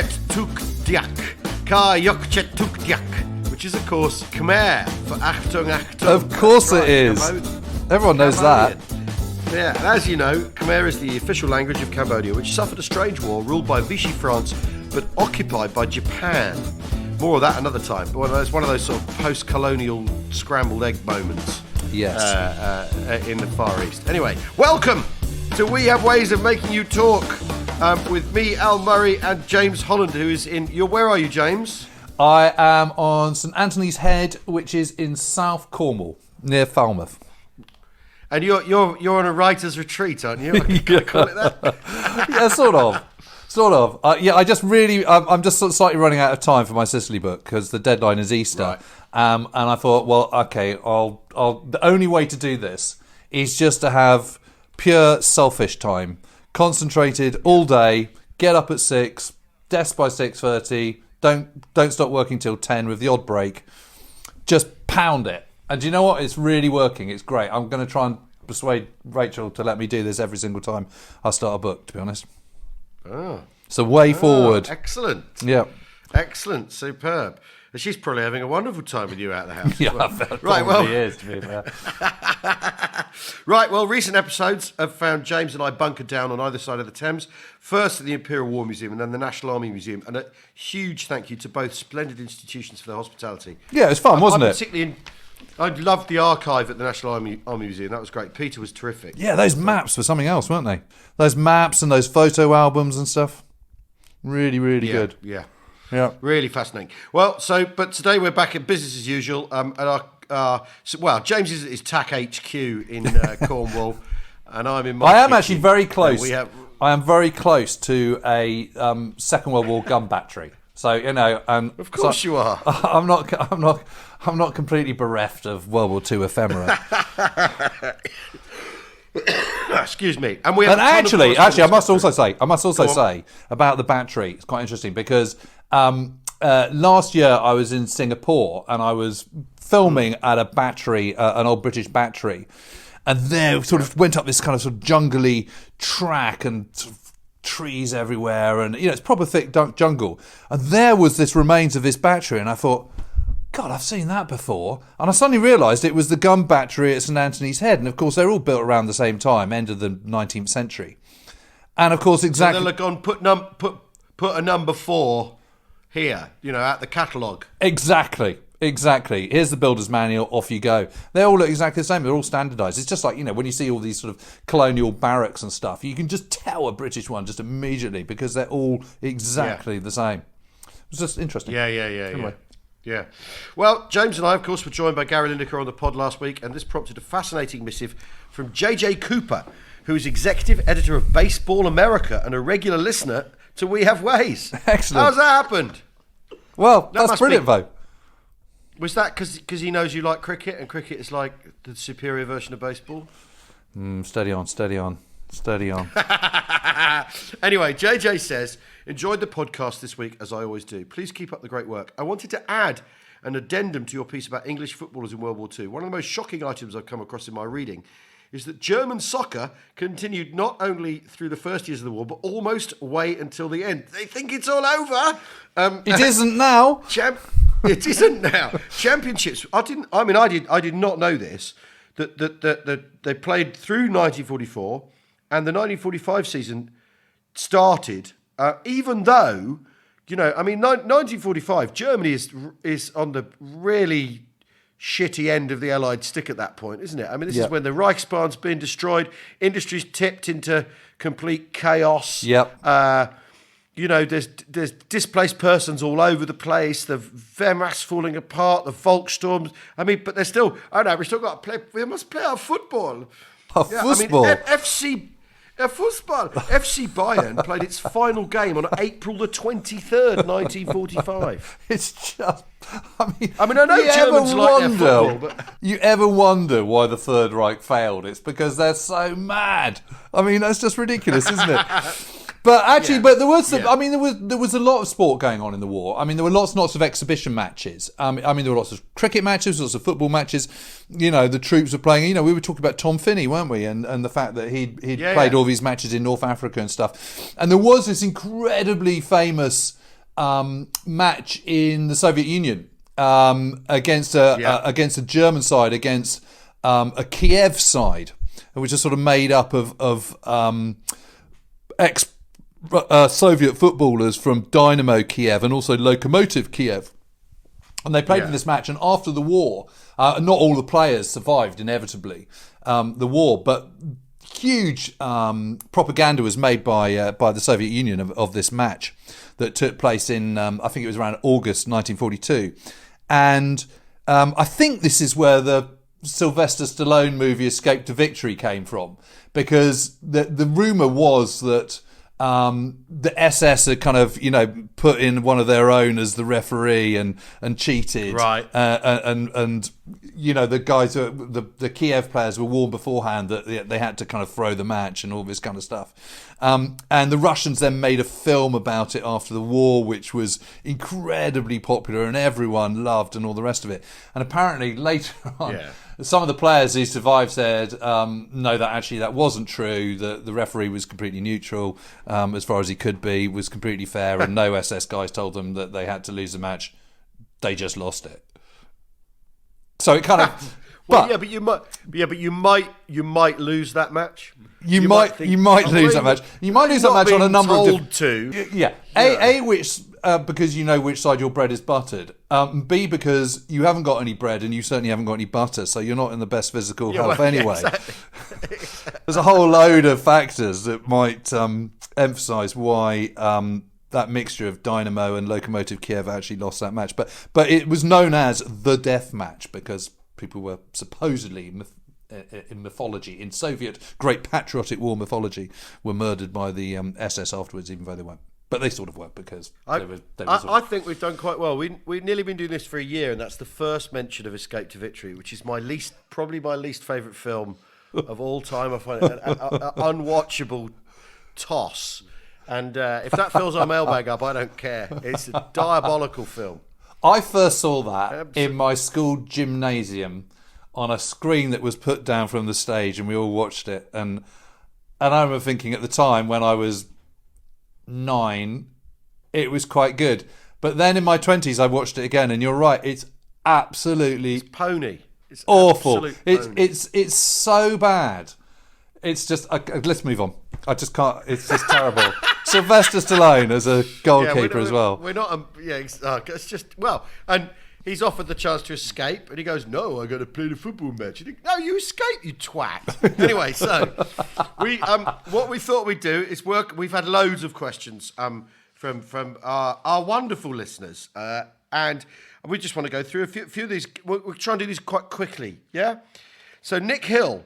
Tukdiak. Ka Yokchet Tukdiak. Which is, of course, Khmer for Achtung Achtung. Of course it is. Everyone knows that. Yeah, and as you know, Khmer is the official language of Cambodia, which suffered a strange war ruled by Vichy France, but occupied by Japan. More of that another time. One of those sort of post-colonial scrambled egg moments. Yes. In the Far East. Anyway, welcome to We Have Ways of Making You Talk with me, Al Murray, and James Holland, who is in... Where are you, James? I am on St Anthony's Head, which is in South Cornwall, near Falmouth. And you're on a writer's retreat, aren't you? Can I call it that? Yeah, sort of. I'm just sort of slightly running out of time for my Sicily book because the deadline is Easter. Right. And I thought, well, okay, the only way to do this is just to have pure selfish time, concentrated all day, get up at 6, desk by 6:30, don't stop working till 10 with the odd break, just pound it. And do you know what? It's really working. It's great. I'm going to try and persuade Rachel to let me do this every single time I start a book, to be honest. Oh. So way forward. Excellent. Yeah. Excellent. Superb. And she's probably having a wonderful time with you out of the house. Yeah, well. Is, to be fair. Right, well, recent episodes have found James and I bunkered down on either side of the Thames, first at the Imperial War Museum and then the National Army Museum, and a huge thank you to both splendid institutions for their hospitality. Yeah, it was fun, wasn't it? I loved the archive at the National Army Museum. That was great. Peter was terrific. Yeah, those maps were something else, weren't they? Those maps and those photo albums and stuff. Really, really good. Yeah. Yeah. Really fascinating. Well, but today we're back in business as usual. James is at his TAC HQ in Cornwall, and I'm in my I am kitchen. actually very close. I am very close to a Second World War gun battery. So of course you are. I'm not completely bereft of World War II ephemera. Excuse me. And actually, I must also say about the battery. It's quite interesting because last year I was in Singapore and I was filming at a battery, an old British battery, and there sort of went up this kind of sort of jungly track and sort of trees everywhere, and it's proper thick jungle. And there was this remains of this battery, and I thought, God, I've seen that before. And I suddenly realised it was the gun battery at St Anthony's Head. And of course, they're all built around the same time, end of the 19th century. And of course, exactly. So they'll have gone, put a number 4 here, at the catalogue. Exactly. Here's the builder's manual, off you go. They all look exactly the same. They're all standardised. It's just like, when you see all these sort of colonial barracks and stuff, you can just tell a British one just immediately because they're all exactly the same. It's just interesting. Yeah. Anyway. Yeah. Well, James and I, of course, were joined by Gary Lineker on the pod last week, and this prompted a fascinating missive from JJ Cooper, who is executive editor of Baseball America and a regular listener to We Have Ways. Excellent. How's that happened? Well, that's brilliant, though. Was that because he knows you like cricket, and cricket is like the superior version of baseball? Steady on. Anyway, JJ says, enjoyed the podcast this week, as I always do. Please keep up the great work. I wanted to add an addendum to your piece about English footballers in World War II. One of the most shocking items I've come across in my reading is that German soccer continued not only through the first years of the war, but almost way until the end. They think it's all over. It isn't now. It isn't now. Championships. I did not know this. That they played through 1944, and the 1945 season started. Even though, 1945, Germany is on the really shitty end of the Allied stick at that point, isn't it? I mean, this is when the Reichsbahn's been destroyed, industry's tipped into complete chaos. Yep. There's displaced persons all over the place. The Wehrmacht's falling apart. The Volkssturms. But they're still. We still got to play. We must play our football. Football. FC Bayern played its final game on April the 23rd, 1945. It's just. I know Germans like their football, but you ever wonder why the Third Reich failed? It's because they're so mad. That's just ridiculous, isn't it? But actually, there was there was a lot of sport going on in the war. There were lots and lots of exhibition matches. There were lots of cricket matches, lots of football matches. The troops were playing. We were talking about Tom Finney, weren't we? And the fact that he'd played all these matches in North Africa and stuff. And there was this incredibly famous match in the Soviet Union against a German side, against a Kiev side, which is sort of made up of ex Soviet footballers from Dynamo Kiev and also Lokomotiv Kiev. And they played in this match, and after the war, not all the players survived, inevitably, the war, but huge propaganda was made by the Soviet Union of this match that took place in, I think it was around August 1942. And I think this is where the Sylvester Stallone movie Escape to Victory came from, because the rumour was that the SS had kind of, put in one of their own as the referee and cheated. Right. And the guys, the Kiev players were warned beforehand that they had to kind of throw the match and all this kind of stuff. And the Russians then made a film about it after the war, which was incredibly popular and everyone loved and all the rest of it. And apparently later on, some of the players who survived said, no, that wasn't true. The referee was completely neutral, as far as he could be, was completely fair, and no SS guys told them that they had to lose the match. They just lost it. So it kind of... Well, but you might lose that match. You might lose that match. You might lose that match on a number of different. Yeah. A which because you know which side your bread is buttered. B, because you haven't got any bread and you certainly haven't got any butter, so you're not in the best physical health anyway. Yeah, exactly. There's a whole load of factors that might emphasise why that mixture of Dynamo and Lokomotiv Kiev actually lost that match. But it was known as the death match because people were supposedly in mythology, in Soviet Great Patriotic War mythology, were murdered by the SS afterwards, even though they weren't. But they sort of were, because I think we've done quite well. We've nearly been doing this for a year, and that's the first mention of Escape to Victory, which is probably my least favourite film of all time. I find it an unwatchable toss. And if that fills our mailbag up, I don't care. It's a diabolical film. I first saw that in my school gymnasium on a screen that was put down from the stage, and we all watched it. And I remember thinking at the time, when I was 9, it was quite good. But then in my 20s, I watched it again, and you're right, it's absolutely... It's pony. It's awful. It's so bad. It's just... let's move on. I just can't... It's just terrible. Sylvester Stallone as a goalkeeper as well. We're not... it's just... Well, and... He's offered the chance to escape, and he goes, "No, I got to play the football match." You think, "No, you escape, you twat." Anyway, so what we thought we'd do is work. We've had loads of questions from our wonderful listeners, and we just want to go through a few of these. We'll try and do these quite quickly. Yeah. So Nick Hill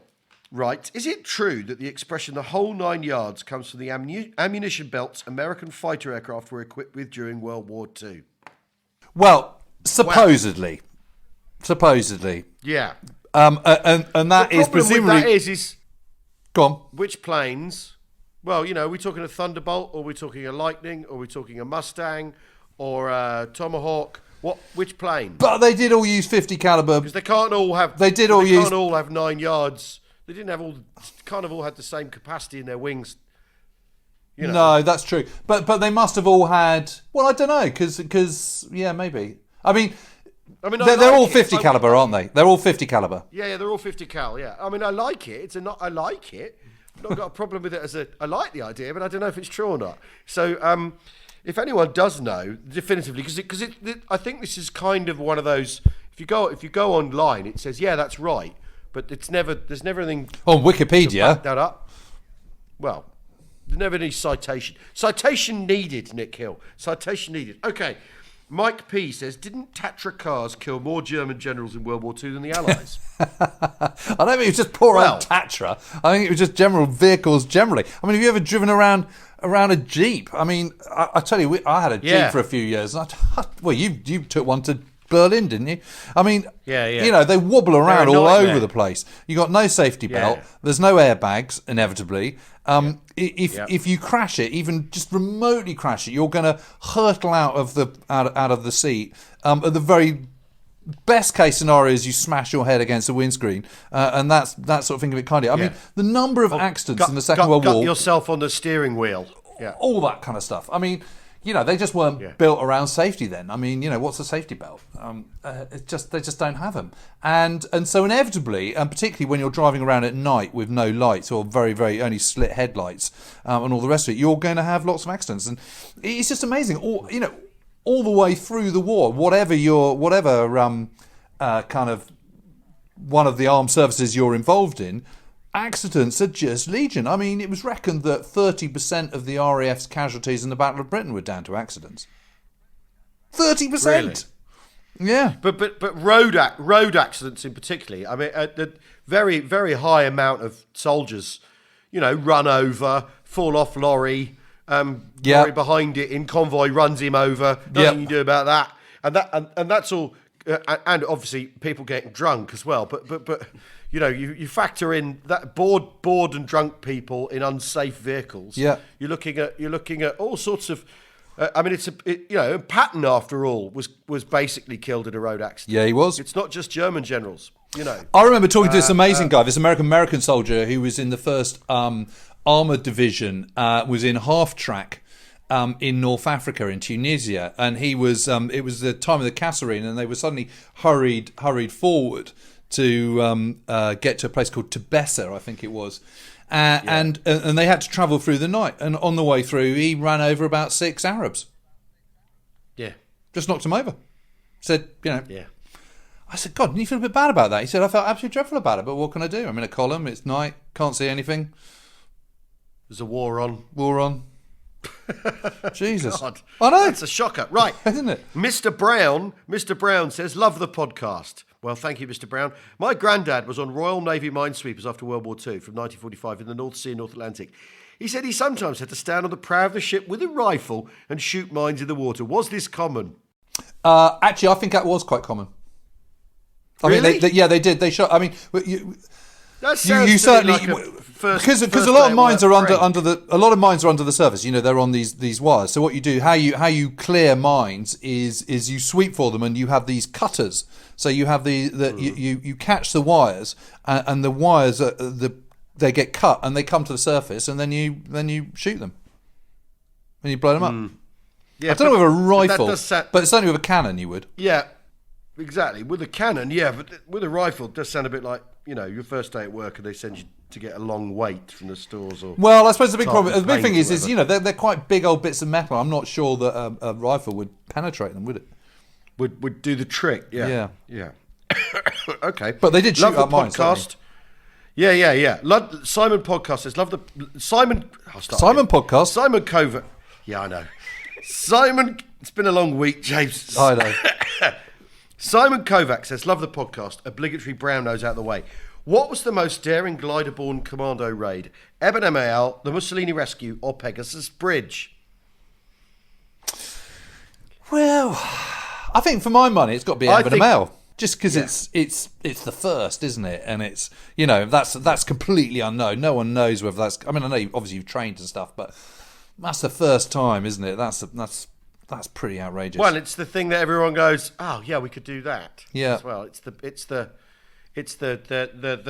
writes: "Is it true that the expression 'the whole 9 yards' comes from the ammunition belts American fighter aircraft were equipped with during World War II?" Well. Supposedly. Yeah. And that is presumably... That is go on. Which planes... Well, are we talking a Thunderbolt, or are we talking a Lightning, or are we talking a Mustang, or a Tomahawk? Which plane? But they did all use 50 caliber... Because they can't all have... They can't all have 9 yards. They didn't have all... Kind of all had the same capacity in their wings. No, that's true. But they must have all had... Well, I don't know, because yeah, maybe... I mean, they're all 50 caliber, aren't they? They're all 50 caliber. Yeah, they're all 50 cal. Yeah, I mean, I like it. I like it. I've not got a problem with it I like the idea, but I don't know if it's true or not. So, if anyone does know definitively, because I think this is kind of one of those. If you go online, it says that's right, but there's never anything on Wikipedia to back that up. Well, there's never any citation. Citation needed, Nick Hill. Citation needed. Okay. Mike P says, "Didn't Tatra cars kill more German generals in World War II than the Allies?" I don't think it was just poor old Tatra. I think it was just general vehicles generally. I mean, have you ever driven around a Jeep? I mean, I tell you, I had a Jeep for a few years. And you took one to Berlin, didn't you? I mean, they wobble around all over the place. You got no safety belt. There's no airbags, inevitably. If you crash it, even just remotely crash it, you're going to hurtle out of the seat. At the very best case scenario is you smash your head against a windscreen, and that sort of thing of it kind of. I mean, the number of accidents in the Second World War. Yourself on the steering wheel. Yeah. All that kind of stuff. I mean, they just weren't built around safety then. I mean, what's a safety belt? They just don't have them. And so inevitably, and particularly when you're driving around at night with no lights or very, very only slit headlights and all the rest of it, you're going to have lots of accidents. And it's just amazing. All the way through the war, whatever kind of one of the armed services you're involved in, accidents are just legion. I mean, it was reckoned that 30% of the RAF's casualties in the Battle of Britain were down to accidents. 30%. Really? Yeah. But road accidents in particular. I mean, the very, very high amount of soldiers, run over, fall off lorry. Lorry behind it in convoy runs him over. Nothing you do about that, and that's all. And obviously people getting drunk as well. But you factor in that bored and drunk people in unsafe vehicles. Yeah, you're looking at all sorts of. I mean, Patton after all was basically killed in a road accident. Yeah, he was. It's not just German generals. I remember talking to this amazing guy, this American soldier who was in the first Armoured Division, was in half track in North Africa, in Tunisia, and he was. It was the time of the Kasserine, and they were suddenly hurried forward to get to a place called Tebessa, I think it was, and they had to travel through the night. And on the way through, he ran over about 6 Arabs. Yeah, just knocked them over. Said, Yeah. I said, God, didn't you feel a bit bad about that? He said, I felt absolutely dreadful about it, but what can I do? I'm in a column. It's night. Can't see anything. There's a war on. Jesus. God. I know. That's a shocker. Right. Isn't it? Mr. Brown says, love the podcast. Well, thank you, Mr. Brown. My granddad was on Royal Navy minesweepers after World War II from 1945 in the North Sea and North Atlantic. He said he sometimes had to stand on the prow of the ship with a rifle and shoot mines in the water. Was this common? Actually, I think that was quite common. Really? I mean, they did. They shot. I mean, that sounds you certainly like because a lot of mines are under the surface. They're on these wires. So what you do, how you clear mines is you sweep for them, and you have these cutters. So you have you catch the wires, and the wires they get cut and they come to the surface, and then you shoot them, and you blow them up. Yeah, I don't know with a rifle, but certainly with a cannon you would. Yeah, exactly. With a cannon, yeah, but with a rifle, it does sound a bit like your first day at work and they send you to get a long weight from the stores. Well, I suppose the big problem, the big thing is they're quite big old bits of metal. I'm not sure that a rifle would penetrate them, would it? Would do the trick. Yeah. Okay, but they did shoot up mines. Podcast. Yeah. Simon podcast says love the Simon. Simon podcast. Simon Covert. Yeah, I know. Simon, it's been a long week, James. I know. Simon Kovac says, love the podcast. Obligatory brown nose out of the way. What was the most daring glider-borne commando raid? Eben Emael, the Mussolini Rescue, or Pegasus Bridge? Well, I think for my money, it's got to be Eben Emael. Just because it's the first, isn't it? And it's that's completely unknown. No one knows whether that's. I mean, I know obviously you've trained and stuff, but that's the first time, isn't it? That's pretty outrageous. Well, it's the thing that everyone goes, oh yeah, we could do that. Yeah. As well, it's the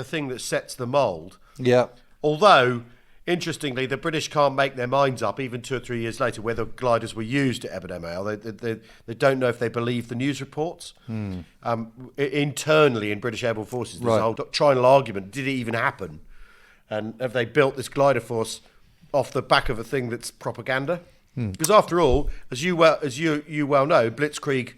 thing that sets the mould. Yeah. Although, interestingly, the British can't make their minds up even 2 or 3 years later whether gliders were used at Eben Emael. They don't know if they believe the news reports. Internally in British Airborne Forces, there's a whole trial argument: did it even happen? And have they built this glider force off the back of a thing that's propaganda? Because after all, as you well know, Blitzkrieg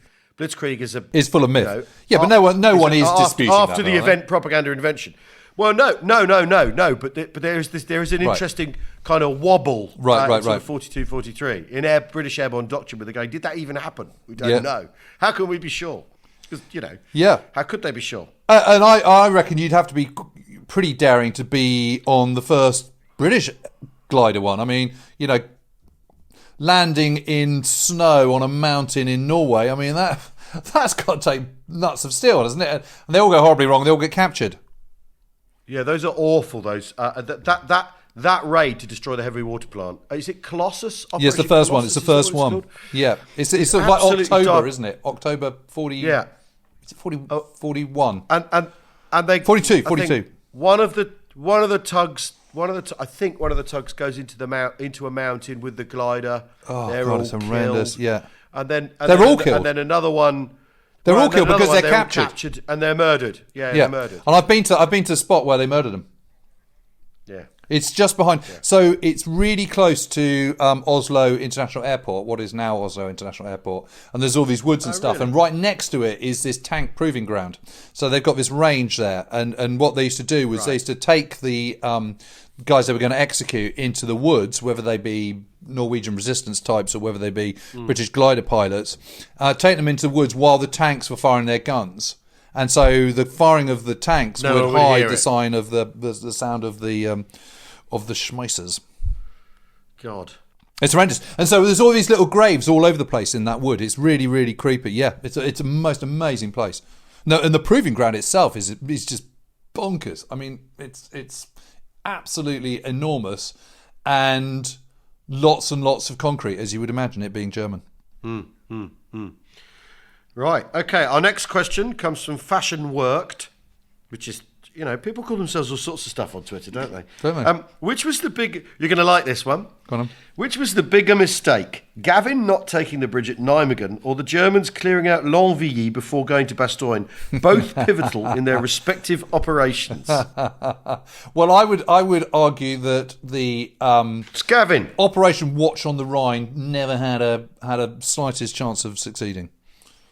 is full of myth. But no one is disputing after the event propaganda invention. Well, no. But there is an interesting kind of wobble. Right. 42, 43 in British Airborne Doctrine, where they're going, did that even happen? We don't know. How can we be sure? Because how could they be sure? And I reckon you'd have to be pretty daring to be on the first British glider one. I mean, landing in snow on a mountain in Norway, I mean, that's got to take nuts of steel, doesn't it? And they all go horribly wrong. They all get captured. Yeah, those are awful. Those that raid to destroy the heavy water plant. Is it Colossus? Yes, the first one. It's the first one. Yeah, it's sort of like October, isn't it? October 40. Yeah, is it 40? 41. And they 42. One of the tugs I think one of the tugs goes into a mountain with the glider. Oh, they're God, all it's killed. horrendous. Yeah. And They're all killed. And then another one. They're all and then killed another because one, they're all captured. and they're murdered. Yeah, they're murdered. And I've been to a spot where they murdered them. Yeah. It's just behind. Yeah. So it's really close to Oslo International Airport, what is now Oslo International Airport. And there's all these woods and stuff. Really? And right next to it is this tank proving ground. So they've got this range there. And what they used to do was they used to take the guys they were going to execute into the woods, whether they be Norwegian resistance types or whether they be British glider pilots, take them into the woods while the tanks were firing their guns. And so the firing of the tanks would hide the sign of the sound of the schmeissers. God. It's horrendous. And so there's all these little graves all over the place in that wood. It's really, really creepy. Yeah, it's a most amazing place. No, and the proving ground itself is just bonkers. I mean, it's absolutely enormous and lots and lots of concrete, as you would imagine it being German. Right. Okay. Our next question comes from Fashion Worked, which is, people call themselves all sorts of stuff on Twitter, don't they? Don't they? Which was the big... You're going to like this one. Go on. Which was the bigger mistake? Gavin not taking the bridge at Nijmegen or the Germans clearing out Longvilly before going to Bastogne, both pivotal in their respective operations? Well, I would argue that the Gavin. Operation Watch on the Rhine never had a slightest chance of succeeding.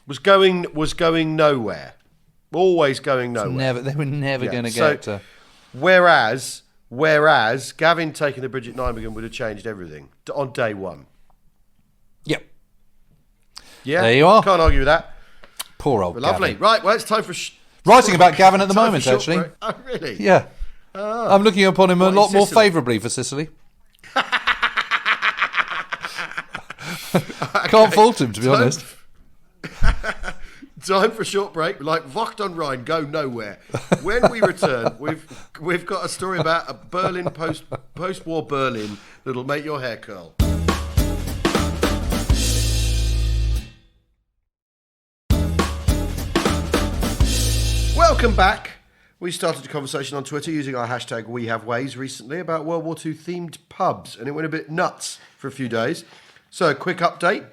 Was going nowhere. Always going nowhere. They were never going to get to... Whereas Gavin taking the bridge at Nijmegen would have changed everything on day one. Yep. Yeah. There you are. Can't argue with that. Poor old Lovely. Gavin. Right, well, it's time for... Writing about Gavin at the moment, actually. Oh, really? Yeah. Oh. I'm looking upon him a lot more favourably for Sicily. Can't fault him, to be honest. Time for a short break. Like Wacht on Rhine, go nowhere. When we return, we've got a story about a Berlin post-war Berlin that'll make your hair curl. Welcome back. We started a conversation on Twitter using our hashtag WeHaveWays recently about World War II themed pubs, and it went a bit nuts for a few days. So, a quick update.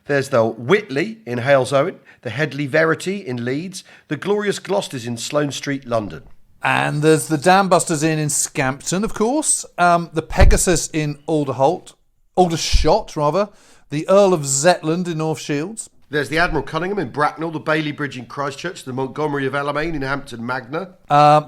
There's the Whitley in Halesowen, the Headley Verity in Leeds, the Glorious Gloucesters in Sloane Street, London. And there's the Dambusters in Scampton, of course, the Pegasus in Aldershot, the Earl of Zetland in North Shields. There's the Admiral Cunningham in Bracknell, the Bailey Bridge in Christchurch, the Montgomery of Alamein in Hampton Magna.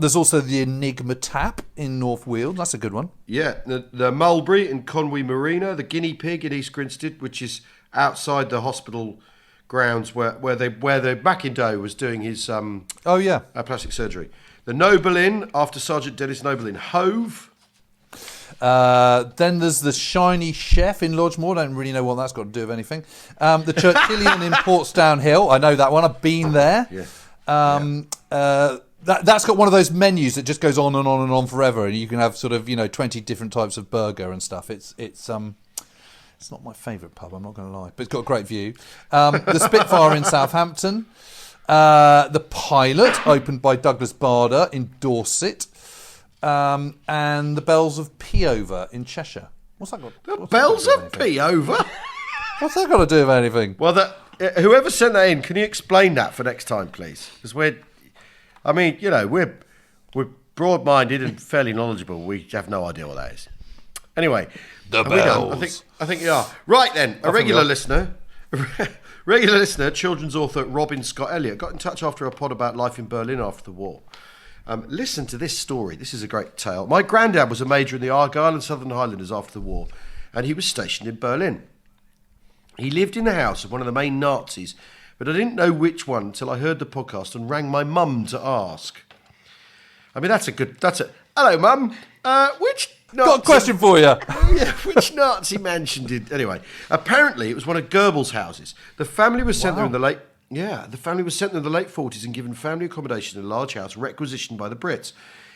There's also the Enigma Tap in North Weald. That's a good one. Yeah, the Mulberry in Conwy Marina, the Guinea Pig in East Grinstead, which is outside the hospital grounds where they back in Doe was doing his plastic surgery. The Noble Inn after Sergeant Dennis Noble in Hove. Then there's the Shiny Chef in Lodgemore. Don't really know what that's got to do with anything. The Churchillian in Portsdown Hill. I know that one. I've been there. That's got one of those menus that just goes on and on and on forever, and you can have sort of 20 different types of burger and stuff. It's not my favourite pub, I'm not going to lie, but it's got a great view. The Spitfire in Southampton. The Pilot, opened by Douglas Bader in Dorset. And the Bells of Peover in Cheshire. What's that got? The Bells of Peover? What's that got to do with anything? Well, whoever sent that in, can you explain that for next time, please? Because we're broad-minded and fairly knowledgeable. We have no idea what that is. Anyway, the Bells. I think you are. Right then, a regular listener, children's author Robin Scott Elliott, got in touch after a pod about life in Berlin after the war. Listen to this story. This is a great tale. My granddad was a major in the Argyll and Southern Highlanders after the war, and he was stationed in Berlin. He lived in the house of one of the main Nazis, but I didn't know which one until I heard the podcast and rang my mum to ask. I mean, hello, Mum. Which Nazi... Got a question for you. Yeah, which Nazi mansion did... Anyway, apparently it was one of Goebbels' houses. The family was sent there in the late... Yeah, the family was sent there in the late 40s and given family accommodation in a large house requisitioned by the Brits.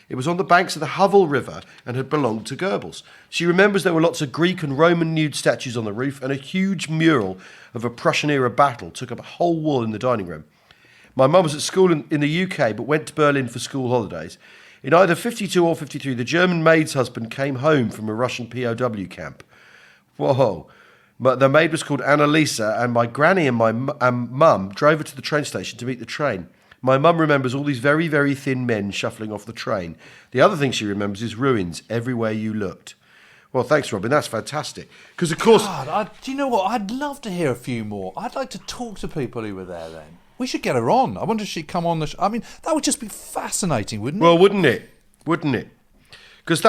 It was on the banks of the Havel River and had belonged to Goebbels. She remembers there were lots of Greek and Roman nude statues on the roof, and a huge mural of a Prussian-era battle took up a whole wall in the dining room. My mum was at school in the UK but went to Berlin for school holidays. In either 52 or 53, the German maid's husband came home from a Russian POW camp. Whoa. But the maid was called Annalisa, and my granny and my mum drove her to the train station to meet the train. My mum remembers all these very, very thin men shuffling off the train. The other thing she remembers is ruins everywhere you looked. Well, thanks, Robin. That's fantastic. Because, of course... God, do you know what? I'd love to hear a few more. I'd like to talk to people who were there then. We should get her on. I wonder if she'd come on the show. I mean, that would just be fascinating, wouldn't it? Well, wouldn't it? Wouldn't it? Because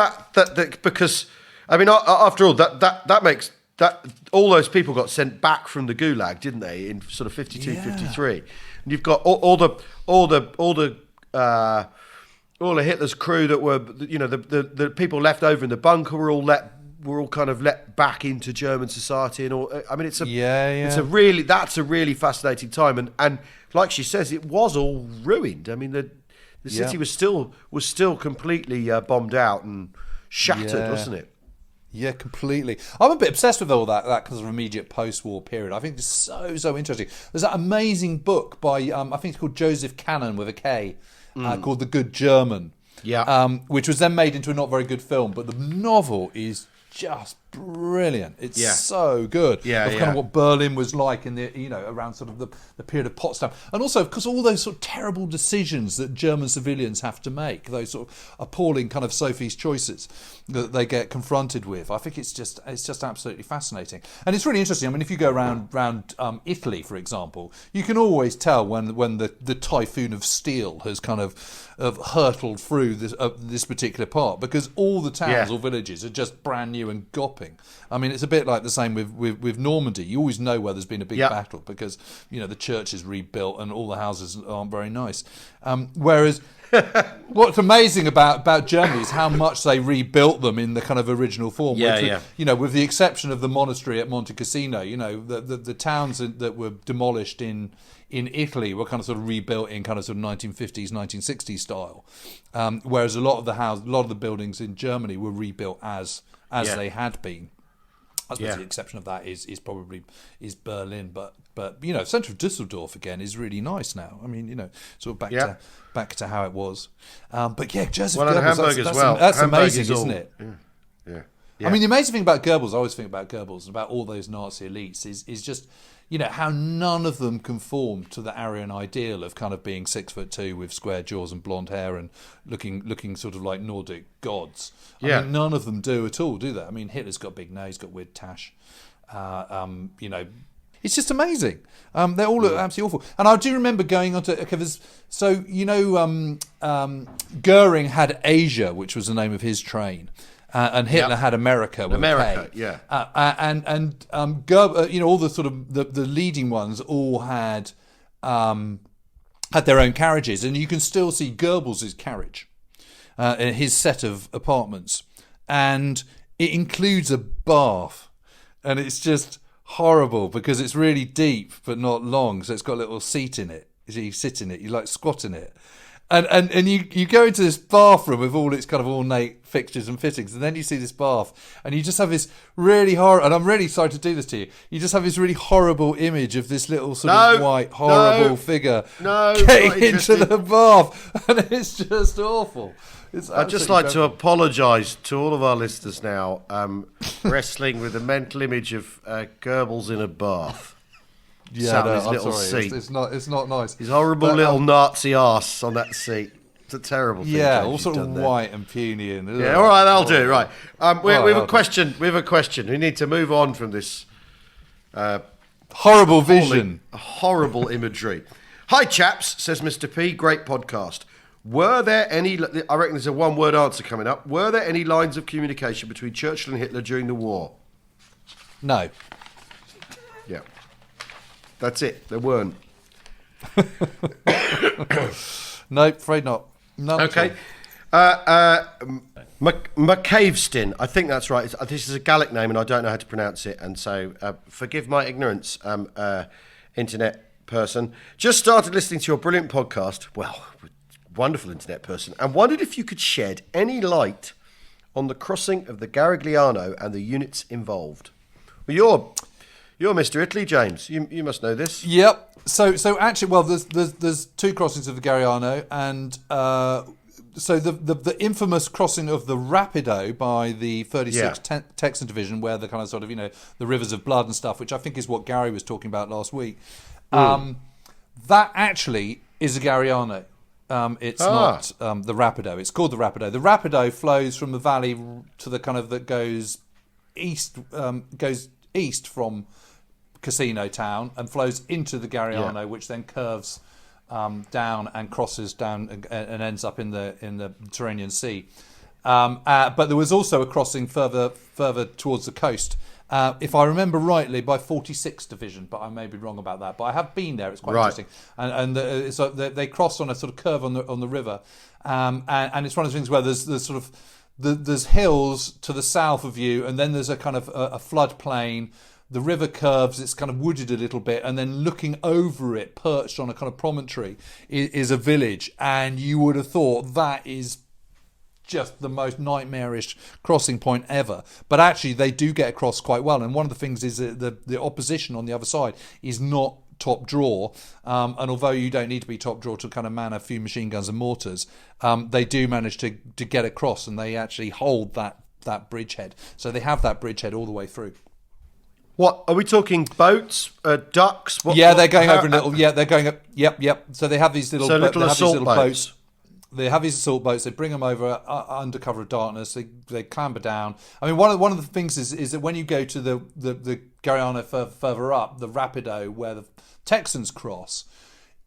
because, I mean, after all, that makes... that all those people got sent back from the Gulag, didn't they, in sort of 52, 53. And you've got all the Hitler's crew that were, you know, the people left over in the bunker were all kind of let back into German society and all. I mean, that's a really fascinating time, and like she says, it was all ruined. I mean, the city was still completely bombed out and shattered, wasn't it? Yeah, completely. I'm a bit obsessed with all that kind of immediate post-war period. I think it's so interesting. There's that amazing book by I think it's called Joseph Cannon with a K, called The Good German. Yeah. Which was then made into a not very good film, but the novel is just brilliant. It's so good. Yeah, kind of what Berlin was like in the, you know, around sort of the period of Potsdam, and also because all those sort of terrible decisions that German civilians have to make, those sort of appalling kind of Sophie's choices that they get confronted with. I think it's just absolutely fascinating, and it's really interesting. I mean, if you go around Italy, for example, you can always tell when the typhoon of steel has kind of hurtled through this particular part, because all the towns or villages are just brand new and gopping. I mean, it's a bit like the same with Normandy. You always know where there's been a big battle, because, you know, the church is rebuilt and all the houses aren't very nice. Whereas what's amazing about Germany is how much they rebuilt them in the kind of original form. You know, with the exception of the monastery at Monte Cassino, you know, the towns that were demolished in Italy were kind of sort of rebuilt in kind of sort of 1950s, 1960s style. Whereas a lot of the buildings in Germany were rebuilt as they had been. I suppose the exception of that is probably Berlin, but you know, centre of Düsseldorf again is really nice now. I mean, you know, sort of back to how it was. But yeah, Joseph Goebbels, that's amazing, isn't it? Yeah. I mean, the amazing thing about Goebbels, I always think about Goebbels and about all those Nazi elites is just, you know, how none of them conform to the Aryan ideal of kind of being 6'2" with square jaws and blonde hair and looking sort of like Nordic gods. I mean, none of them do at all, do they? I mean, Hitler's got a big nose, he's got weird tash. You know, it's just amazing. They all look absolutely awful. And I do remember going on to... So, you know, Goering had Asia, which was the name of his train. And Hitler had America. With America, and you know, all the sort of the leading ones all had their own carriages, and you can still see Goebbels' carriage in his set of apartments, and it includes a bath, and it's just horrible because it's really deep but not long, so it's got a little seat in it. So you sit in it, you like squat in it. And you go into this bathroom with all its kind of ornate fixtures and fittings, and then you see this bath, and you just have this really horrible, and I'm really sorry to do this to you, you just have this really horrible image of this little sort of white, horrible figure getting into the bath, and it's just awful. I'd just like to apologise to all of our listeners now, wrestling with the mental image of Goebbels in a bath. Yeah, no, his little sorry. seat. It's not nice. His horrible little Nazi arse on that seat. It's a terrible thing. Yeah, all sort of white and puny and. Yeah, all right, that'll do. Right, we have a question. We have a question. We need to move on from this horrible vision, horrible imagery. Hi, chaps, says Mr. P. Great podcast. Were there any? I reckon there's a one-word answer coming up. Were there any lines of communication between Churchill and Hitler during the war? No. Yeah. That's it. There weren't. No, afraid not. None. Okay. McCaveston. I think that's right. This is a Gallic name, and I don't know how to pronounce it. And so, forgive my ignorance, internet person. Just started listening to your brilliant podcast. Well, wonderful internet person, and wondered if you could shed any light on the crossing of the Garigliano and the units involved. Well, You're Mr. Italy, James. You must know this. Yep. So actually, well, there's two crossings of the Garigliano, and so the infamous crossing of the Rapido by the 36th Texan Division, where the kind of sort of, the rivers of blood and stuff, which I think is what Gary was talking about last week. That actually is a Garigliano. It's not the Rapido. It's called the Rapido. The Rapido flows from the valley to the kind of that goes east from Casino Town and flows into the Garigliano, which then curves down and crosses down and ends up in the Mediterranean Sea. But there was also a crossing further towards the coast. If I remember rightly, by 46th Division, but I may be wrong about that. But I have been there; it's quite interesting. And so they cross on a sort of curve on the river, and it's one of the things where there's hills to the south of you, and then there's a kind of a floodplain. The river curves; it's kind of wooded a little bit, and then looking over it, perched on a kind of promontory, is a village. And you would have thought that is just the most nightmarish crossing point ever, but actually they do get across quite well. And one of the things is that the opposition on the other side is not top draw, and although you don't need to be top draw to kind of man a few machine guns and mortars, they do manage to get across, and they actually hold that bridgehead. So they have that bridgehead all the way through. What are we talking? Boats, ducks? They're going over a little. Yeah, they're going up. Yep. So they have these little assault boats. They have these assault boats. They bring them over under cover of darkness. They clamber down. I mean, one of the things is that when you go to the Garigliano further up, the Rapido where the Texans cross,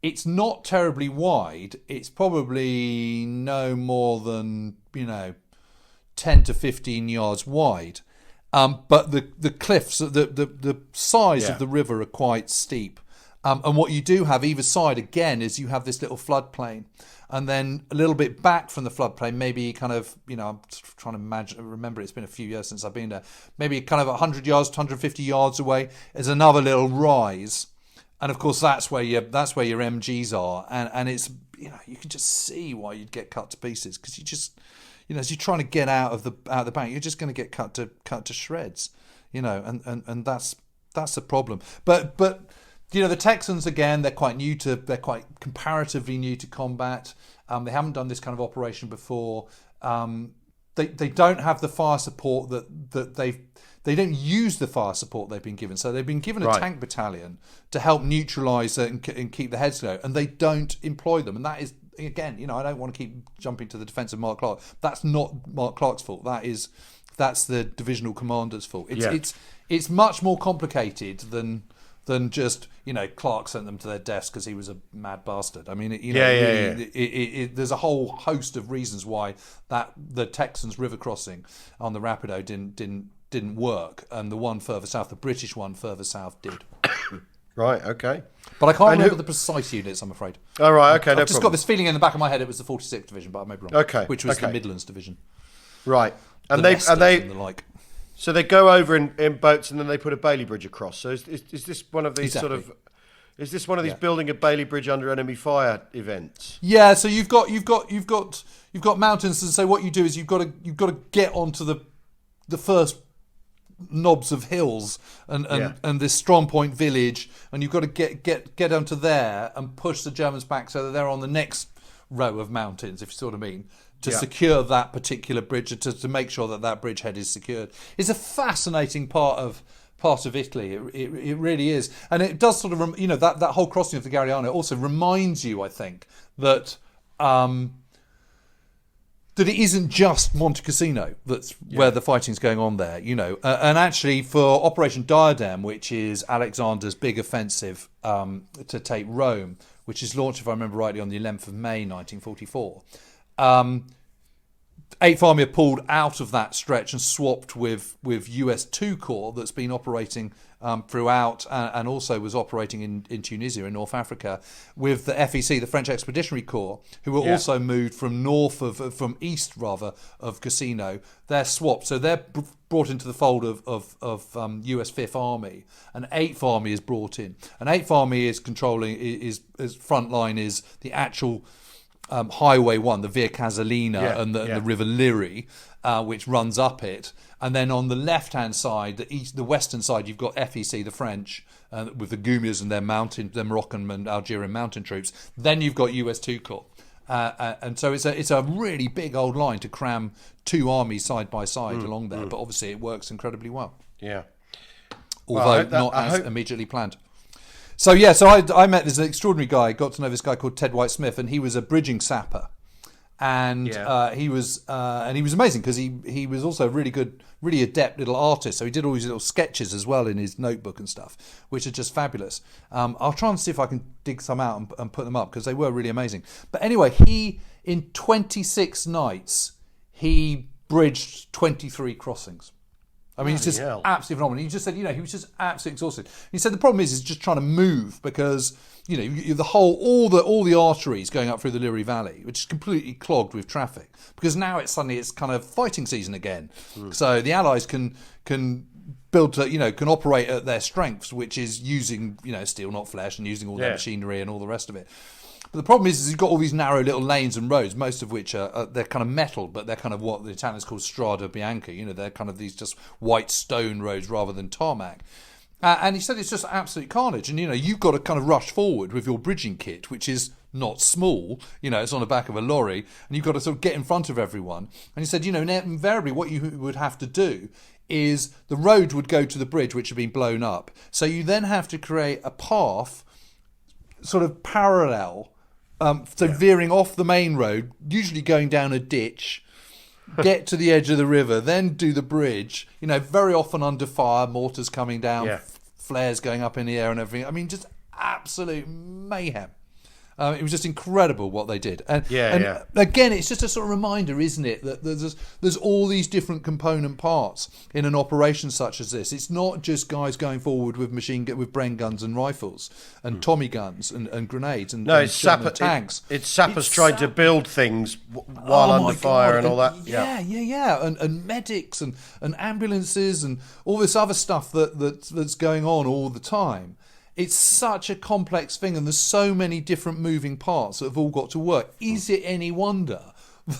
it's not terribly wide. It's probably no more than 10 to 15 yards wide. But the cliffs, the size of the river are quite steep. And what you do have either side again is you have this little floodplain. And then a little bit back from the floodplain, maybe kind of, I'm trying to remember, it's been a few years since I've been there, maybe kind of 100 yards, 150 yards away is another little rise. And of course, that's where your MGs are. And it's, you can just see why you'd get cut to pieces, because you just, as you're trying to get out of the bank, you're just going to get cut to shreds, and that's the problem. But the Texans, again, they're quite comparatively new to combat. They haven't done this kind of operation before. They don't have the fire support that they don't use the fire support they've been given. So they've been given a tank battalion to help neutralise and keep the heads low, and they don't employ them. And that is, again, I don't want to keep jumping to the defence of Mark Clark. That's not Mark Clark's fault. That's the divisional commander's fault. It's much more complicated than just Clark sent them to their deaths because he was a mad bastard. I mean, there's a whole host of reasons why the Texans river crossing on the Rapido didn't work, and the one further south, the British one further south, did. Right. Okay. But I can't remember the precise units, I'm afraid. All right. Okay. I've just got this feeling in the back of my head it was the 46th Division, but I may be wrong. Okay. Which was the Midlands Division. Right. And the they like. So they go over in boats, and then they put a Bailey Bridge across. So is this one of these Exactly. sort of? Is this one of these building a Bailey Bridge under enemy fire events? Yeah. So you've got mountains, and so what you do is you've got to get onto the first knobs of hills and this strong point village, and you've got to get onto there and push the Germans back so that they're on the next row of mountains, if you see what I mean, to secure that particular bridge, to make sure that bridgehead is secured. It's a fascinating part of Italy. It really is, and it does sort of that whole crossing of the Garigliano also reminds you, I think, that that it isn't just Monte Cassino that's where the fighting's going on there, and actually for Operation Diadem, which is Alexander's big offensive to take Rome, which is launched, if I remember rightly, on the 11th of May 1944. 8th Army are pulled out of that stretch and swapped with US 2 Corps that's been operating throughout and also was operating in Tunisia in North Africa, with the FEC, the French Expeditionary Corps, who were also moved from east of Cassino. They're swapped, so they're brought into the fold of US 5th Army, and 8th Army is brought in. And 8th Army is controlling, is front line is the actual Highway 1, the Via Casalina, and the River Liri, which runs up it. And then on the left-hand side, the western side, you've got FEC, the French, with the Gumias and their Moroccan and Algerian mountain troops. Then you've got US 2 Corps. And so it's a really big old line to cram two armies side by side along there. But obviously it works incredibly well. Yeah. Although not as immediately planned. So I met this extraordinary guy, got to know this guy called Ted White-Smith, and he was a bridging sapper. And he was amazing because he was also a really good, really adept little artist. So he did all these little sketches as well in his notebook and stuff, which are just fabulous. I'll try and see if I can dig some out and put them up because they were really amazing. But anyway, in 26 nights, he bridged 23 crossings. I mean, it's just absolutely phenomenal. He just said, he was just absolutely exhausted. He said the problem is just trying to move because, all the arteries going up through the Liffey Valley, which is completely clogged with traffic, because now it's kind of fighting season again. So the Allies can build, can operate at their strengths, which is using, steel, not flesh, and using all their machinery and all the rest of it. But the problem is you've got all these narrow little lanes and roads, most of which they're kind of metal, but they're kind of what the Italians call strada bianca. They're kind of these just white stone roads rather than tarmac. And he said it's just absolute carnage. And, you've got to kind of rush forward with your bridging kit, which is not small. It's on the back of a lorry. And you've got to sort of get in front of everyone. And he said, invariably what you would have to do is the road would go to the bridge, which had been blown up. So you then have to create a path sort of parallel, veering off the main road, usually going down a ditch, get to the edge of the river, then do the bridge, very often under fire, mortars coming down, flares going up in the air and everything. I mean, just absolute mayhem. It was just incredible what they did. And again, it's just a sort of reminder, isn't it, that there's all these different component parts in an operation such as this. It's not just guys going forward with with Bren guns and rifles and Tommy guns and grenades and tanks. It's sappers trying to build things while under fire and all that. And medics and ambulances and all this other stuff that's going on all the time. It's such a complex thing, and there's so many different moving parts that have all got to work. Is it any wonder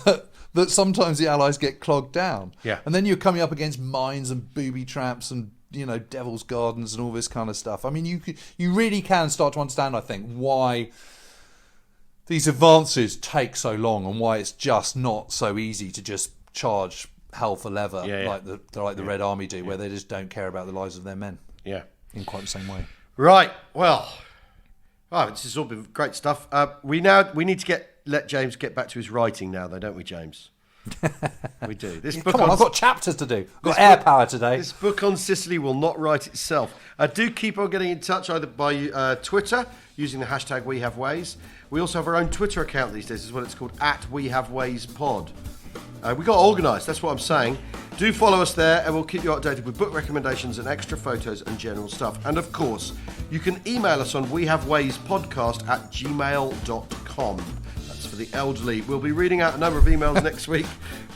that sometimes the Allies get clogged down? Yeah. And then you're coming up against mines and booby traps and Devil's Gardens and all this kind of stuff. I mean, you really can start to understand, I think, why these advances take so long and why it's just not so easy to just charge hell for leather like the Red Army do, where they just don't care about the lives of their men. Yeah. In quite the same way. Right. Well, this has all been great stuff. We need to let James get back to his writing now, though, don't we, James? We do. This book I've got chapters to do. I've got air power today. This book on Sicily will not write itself. Do keep on getting in touch either by Twitter using the hashtag WeHaveWays. We also have our own Twitter account these days as well. It's called @WeHaveWaysPod. We got organised, that's what I'm saying. Do follow us there and we'll keep you updated with book recommendations and extra photos and general stuff. And of course, you can email us on wehavewayspodcast@gmail.com. That's for the elderly. We'll be reading out a number of emails next week,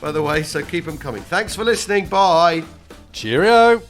by the way, so keep them coming. Thanks for listening. Bye. Cheerio.